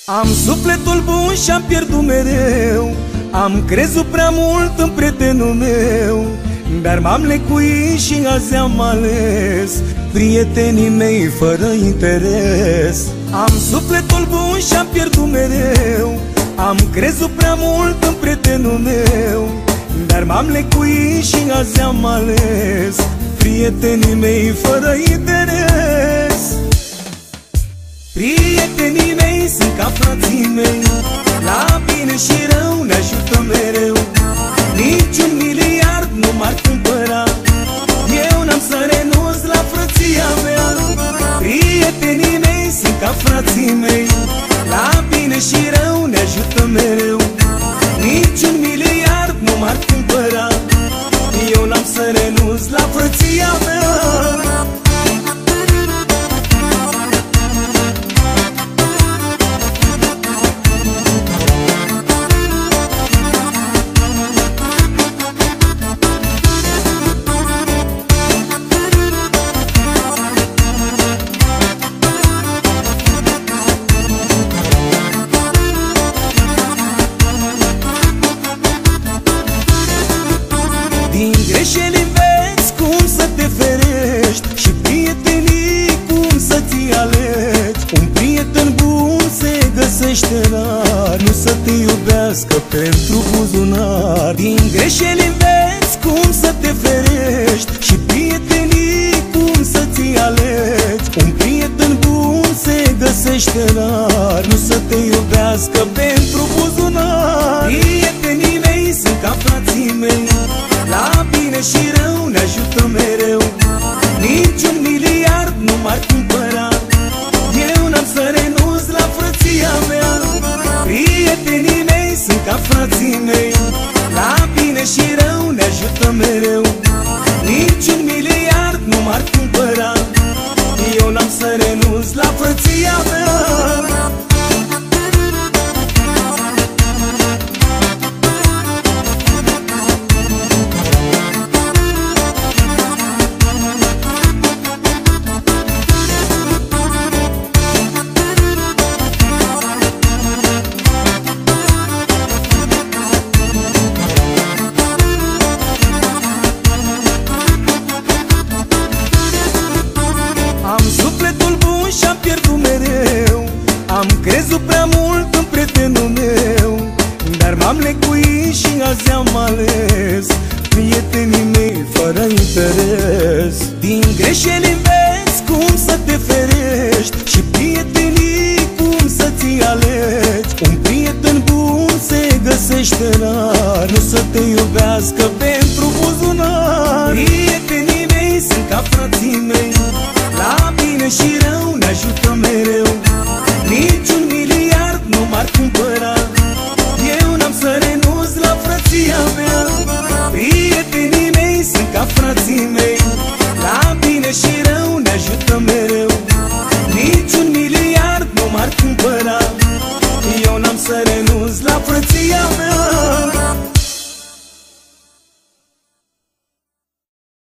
Am sufletul bun și-am pierdut mereu. Am crezut prea mult în prietenul meu, dar m-am lecuit și azi am ales prietenii mei fără interes. Am sufletul bun și-am pierdut mereu. Am crezut prea mult în prietenul meu, dar m-am lecuit și azi am ales prietenii mei fără interes. Prietenii mei sunt ca frații mei, la bine și rău ne ajută mereu. Niciun miliard nu m-ar cumpăra, eu n-am să renunț la frăția mea. Prietenii mei sunt ca frații mei, la bine și rău ne ajută mereu. Niciun miliard nu m-ar cumpăra, eu n-am să renunț la frăția mea. Din greșeli înveți cum să te ferești și prietenii cum să-ți alegi. Un prieten bun se găsește rar, nu să te iubească pentru buzunar. Din greșeli înveți cum să te ferești și prietenii cum să-ți alegi. Un prieten bun se găsește rar, nu să te iubească pentru buzunar. Prietenii mei sunt ca frații mei, la bine și rău ne ajută mereu. Niciun miliard nu m-ar cumpăra, eu n-am să renunț la frăția mea. Prietenii mei sunt ca frații mei, la bine și rău ne ajută mereu. Niciun miliard nu m-ar cumpăra, eu n-am să renunț la frăția mea. Am sufletul bun și-am pierdut mereu. Am crezut prea mult în prietenul meu, dar m-am lecuit și azi am ales prietenii mei fără interes. Din greșeli înveți cum să te ferești și prietenii cum să-ți alegi. Un prieten bun se găsește rar, nu să te iubească